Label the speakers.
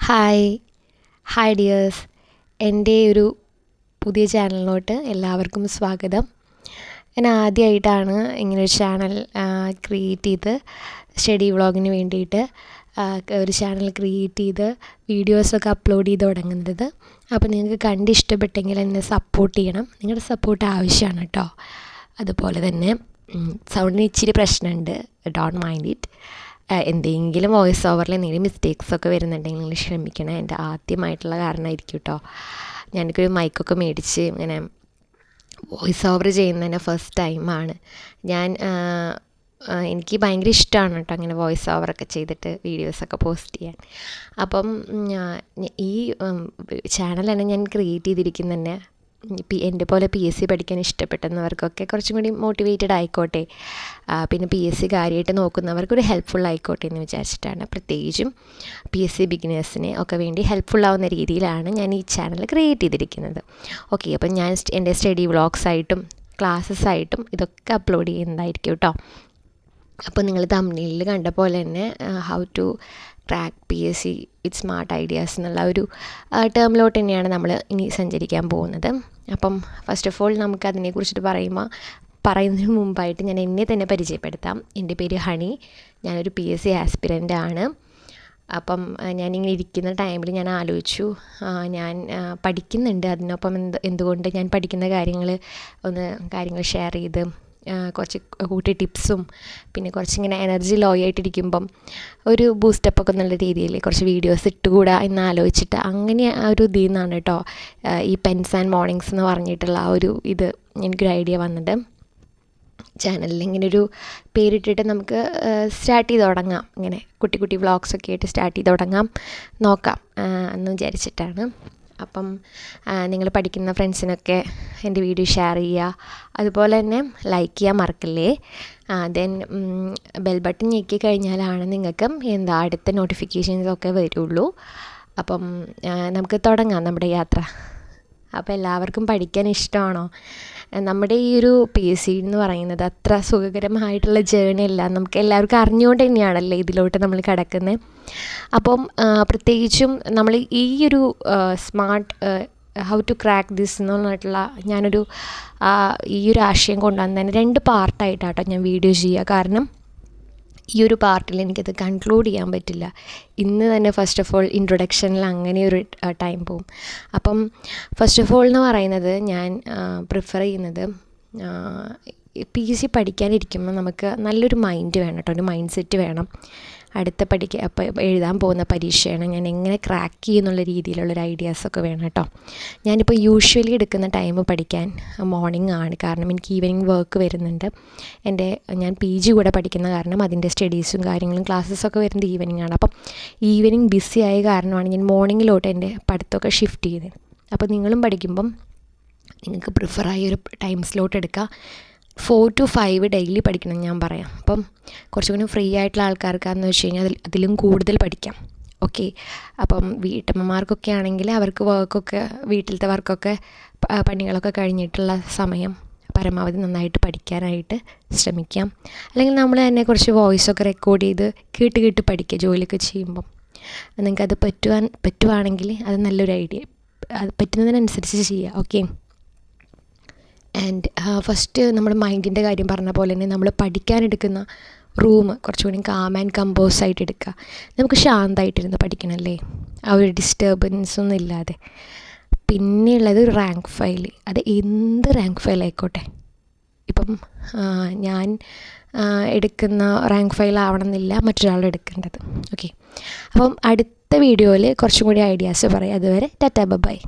Speaker 1: Hi hi dears, എൻ്റെ ഒരു പുതിയ ചാനലിലോട്ട് എല്ലാവർക്കും സ്വാഗതം. ഞാൻ ആദ്യമായിട്ടാണ് ഇങ്ങനൊരു ചാനൽ ക്രിയേറ്റ് ചെയ്ത് സ്റ്റഡി വ്ളോഗിന് വേണ്ടിയിട്ട് ഒരു ചാനൽ ക്രിയേറ്റ് ചെയ്ത് വീഡിയോസൊക്കെ അപ്ലോഡ് ചെയ്ത് തുടങ്ങുന്നത്. അപ്പോൾ നിങ്ങൾക്ക് കണ്ട് ഇഷ്ടപ്പെട്ടെങ്കിൽ എന്നെ സപ്പോർട്ട് ചെയ്യണം. നിങ്ങളുടെ സപ്പോർട്ട് ആവശ്യമാണ് കേട്ടോ. അതുപോലെ തന്നെ സൗണ്ടിന് ഇച്ചിരി പ്രശ്നമുണ്ട്, ഡോണ്ട് മൈൻഡ് ഇറ്റ്. എന്തെങ്കിലും വോയിസ് ഓവറിൽ എന്തെങ്കിലും മിസ്റ്റേക്സൊക്കെ വരുന്നുണ്ടെങ്കിൽ നിങ്ങൾ ക്ഷമിക്കണം. എൻ്റെ ആദ്യമായിട്ടുള്ള കാരണമായിരിക്കും കേട്ടോ. ഞാനൊരു മൈക്കൊക്കെ മേടിച്ച് ഇങ്ങനെ വോയിസ് ഓവർ ചെയ്യുന്നതിൻ്റെ ഫസ്റ്റ് ടൈമാണ് ഞാൻ. എനിക്ക് ഭയങ്കര ഇഷ്ടമാണ് കേട്ടോ അങ്ങനെ വോയിസ് ഓവറൊക്കെ ചെയ്തിട്ട് വീഡിയോസൊക്കെ പോസ്റ്റ് ചെയ്യാൻ. അപ്പം ഈ ചാനൽ തന്നെ ഞാൻ ക്രിയേറ്റ് ചെയ്തിരിക്കുന്നത് തന്നെ എൻ്റെ പോലെ PSC പഠിക്കാൻ ഇഷ്ടപ്പെടുന്നവർക്കൊക്കെ കുറച്ചും കൂടി മോട്ടിവേറ്റഡ് ആയിക്കോട്ടെ, പിന്നെ PSC കാര്യമായിട്ട് നോക്കുന്നവർക്കൊരു ഹെൽപ്ഫുൾ ആയിക്കോട്ടെ എന്ന് വിചാരിച്ചിട്ടാണ്. പ്രത്യേകിച്ചും PSC ബിഗിനേഴ്സിനെ ഒക്കെ വേണ്ടി ഹെൽപ്ഫുള്ളാവുന്ന രീതിയിലാണ് ഞാൻ ഈ ചാനൽ ക്രിയേറ്റ് ചെയ്തിരിക്കുന്നത്. ഓക്കെ, അപ്പം ഞാൻ എൻ്റെ സ്റ്റഡി വ്ളോഗ്സായിട്ടും ക്ലാസ്സസ് ആയിട്ടും ഇതൊക്കെ അപ്ലോഡ് ചെയ്യുന്നതായിരിക്കും കേട്ടോ. അപ്പോൾ നിങ്ങൾ തംബ്നെയിലിൽ കണ്ട പോലെ തന്നെ how to crack PSC with smart ideas എന്നുള്ള ഒരു ടേമിലോട്ട് തന്നെയാണ് നമ്മൾ ഇനി സഞ്ചരിക്കാൻ പോകുന്നത്. അപ്പം ഫസ്റ്റ് ഓഫ് ഓൾ നമുക്ക് അതിനെക്കുറിച്ചിട്ട് പറയുന്നതിന് മുമ്പായിട്ട് ഞാൻ എന്നെ തന്നെ പരിചയപ്പെടുത്താം. എൻ്റെ പേര് ഹണി, ഞാനൊരു PSC ആസ്പിരൻ്റ് ആണ്. അപ്പം ഞാനിങ്ങനെ ഇരിക്കുന്ന ടൈമിൽ ഞാൻ ആലോചിച്ചു, ഞാൻ പഠിക്കുന്നുണ്ട്, അതിനൊപ്പം എന്തുകൊണ്ട് ഞാൻ പഠിക്കുന്ന കാര്യങ്ങൾ ഷെയർ ചെയ്ത് കുറച്ച് കൂട്ടി ടിപ്സും പിന്നെ കുറച്ചിങ്ങനെ എനർജി ലോ ആയിട്ടിരിക്കുമ്പം ഒരു ബൂസ്റ്റപ്പൊക്കെ എന്നുള്ള രീതിയിൽ കുറച്ച് വീഡിയോസ് ഇട്ടുകൂടാ എന്നാലോചിച്ചിട്ട് അങ്ങനെ ആ ഒരു ഇതിൽ നിന്നാണ് കേട്ടോ ഈ പെൻസ് ആൻഡ് മോർണിംഗ്സ് എന്ന് പറഞ്ഞിട്ടുള്ള ആ ഒരു എനിക്കൊരു ഐഡിയ വന്നത്. ചാനലിൽ ഇങ്ങനെ ഒരു പേരിട്ടിട്ട് നമുക്ക് സ്റ്റാർട്ട് ചെയ്ത് തുടങ്ങാം, ഇങ്ങനെ കുട്ടി കുട്ടി വ്ളോഗ്സൊക്കെ ആയിട്ട് സ്റ്റാർട്ട് ചെയ്ത് നോക്കാം എന്ന് വിചാരിച്ചിട്ടാണ്. അപ്പം നിങ്ങൾ പഠിക്കുന്ന ഫ്രണ്ട്സിനൊക്കെ എൻ്റെ വീഡിയോ ഷെയർ ചെയ്യുക, അതുപോലെ തന്നെ ലൈക്ക് ചെയ്യാൻ മറക്കല്ലേ. ദെൻ ബെൽ ബട്ടൺ ഞെക്കി കഴിഞ്ഞാലാണ് നിങ്ങൾക്ക് അടുത്ത നോട്ടിഫിക്കേഷൻസൊക്കെ വരുള്ളൂ. അപ്പം നമുക്ക് തുടങ്ങാം നമ്മുടെ യാത്ര. അപ്പോൾ എല്ലാവർക്കും പഠിക്കാൻ ഇഷ്ടമാണോ? നമ്മുടെ ഈ ഒരു PSC എന്ന് പറയുന്നത് അത്ര സുഖകരമായിട്ടുള്ള ജേർണി അല്ല, നമുക്ക് എല്ലാവർക്കും അറിഞ്ഞുകൊണ്ട് തന്നെയാണല്ലോ ഇതിലോട്ട് നമ്മൾ കിടക്കുന്നത്. അപ്പം പ്രത്യേകിച്ചും നമ്മൾ ഈ ഒരു smart how to crack this എന്നുള്ളതായിട്ടുള്ള ഈ ഒരു ആശയം കൊണ്ടുവന്നതിന് 2 പാർട്ടായിട്ടാട്ടോ ഞാൻ വീഡിയോ ചെയ്യുക. കാരണം ഈ ഒരു പാർട്ടിൽ എനിക്കത് കൺക്ലൂഡ് ചെയ്യാൻ പറ്റില്ല. ഇന്ന് തന്നെ ഫസ്റ്റ് ഓഫ് ഓൾ ഇൻട്രൊഡക്ഷനിൽ അങ്ങനെ ഒരു ടൈം പോകും. അപ്പം ഫസ്റ്റ് ഓഫ് ഓൾ എന്ന് പറയുന്നത് ഞാൻ പ്രിഫർ ചെയ്യുന്നത് PSC പഠിക്കാനിരിക്കുമ്പോൾ നമുക്ക് നല്ലൊരു മൈൻഡ് വേണം കേട്ടോ, ഒരു മൈൻഡ് സെറ്റ് വേണം. അപ്പോൾ എഴുതാൻ പോകുന്ന പരീക്ഷയാണ്, ഞാൻ എങ്ങനെ ക്രാക്ക് ചെയ്യുന്നുള്ള രീതിയിലുള്ളൊരു ഐഡിയാസൊക്കെ വേണം കേട്ടോ. ഞാനിപ്പോൾ യൂഷ്വലി എടുക്കുന്ന ടൈം പഠിക്കാൻ മോർണിംഗ് ആണ്, കാരണം എനിക്ക് ഈവനിങ് വർക്ക് വരുന്നുണ്ട്. ഞാൻ PG കൂടെ പഠിക്കുന്ന കാരണം അതിൻ്റെ സ്റ്റഡീസും കാര്യങ്ങളും ക്ലാസ്സസൊക്കെ വരുന്നത് ഈവനിങ് ആണ്. അപ്പം ഈവനിങ് ബിസി ആയ കാരണമാണ് ഞാൻ മോർണിംഗിലോട്ട് എൻ്റെ പഠിത്തമൊക്കെ ഷിഫ്റ്റ് ചെയ്തത്. അപ്പോൾ നിങ്ങളും പഠിക്കുമ്പം നിങ്ങൾക്ക് പ്രിഫറായ ഒരു ടൈം സ്ലോട്ട് എടുക്കുക. 4 to 5 ഡെയിലി പഠിക്കണം ഞാൻ പറയാം. അപ്പം കുറച്ചും കൂടി ഫ്രീ ആയിട്ടുള്ള ആൾക്കാർക്കാണെന്ന് വെച്ച് കഴിഞ്ഞാൽ അതിലും കൂടുതൽ പഠിക്കാം. ഓക്കെ, അപ്പം വീട്ടമ്മമാർക്കൊക്കെ ആണെങ്കിൽ അവർക്ക് വീട്ടിലത്തെ വർക്കൊക്കെ പണികളൊക്കെ കഴിഞ്ഞിട്ടുള്ള സമയം പരമാവധി നന്നായിട്ട് പഠിക്കാനായിട്ട് ശ്രമിക്കാം. അല്ലെങ്കിൽ നമ്മൾ തന്നെ കുറച്ച് വോയിസൊക്കെ റെക്കോർഡ് ചെയ്ത് കേട്ട് പഠിക്കുക ജോലിയൊക്കെ ചെയ്യുമ്പം. നിങ്ങൾക്കത് പറ്റുവാണെങ്കിൽ അത് നല്ലൊരു ഐഡിയ, അത് പറ്റുന്നതിനനുസരിച്ച് ചെയ്യുക. ഓക്കെ, ആൻഡ് ഫസ്റ്റ് നമ്മുടെ മൈൻഡിൻ്റെ കാര്യം പറഞ്ഞ പോലെ തന്നെ നമ്മൾ പഠിക്കാനെടുക്കുന്ന റൂം കുറച്ചുകൂടി കാം ആൻഡ് കമ്പോസ് ആയിട്ട് എടുക്കുക. നമുക്ക് ശാന്തമായിട്ടിരുന്ന് പഠിക്കണമല്ലേ, ആ ഒരു ഡിസ്റ്റർബൻസൊന്നും ഇല്ലാതെ. പിന്നെയുള്ളത് ഒരു റാങ്ക് ഫയൽ, അത് എന്ത് റാങ്ക് ഫയൽ ആയിക്കോട്ടെ. ഇപ്പം ഞാൻ എടുക്കുന്ന റാങ്ക് ഫയൽ ആവണമെന്നില്ല മറ്റൊരാൾ എടുക്കേണ്ടത്. ഓക്കെ, അപ്പം അടുത്ത വീഡിയോയിൽ കുറച്ചും കൂടി ഐഡിയാസ് പറയാം. അതുവരെ ടാറ്റാ ബൈ.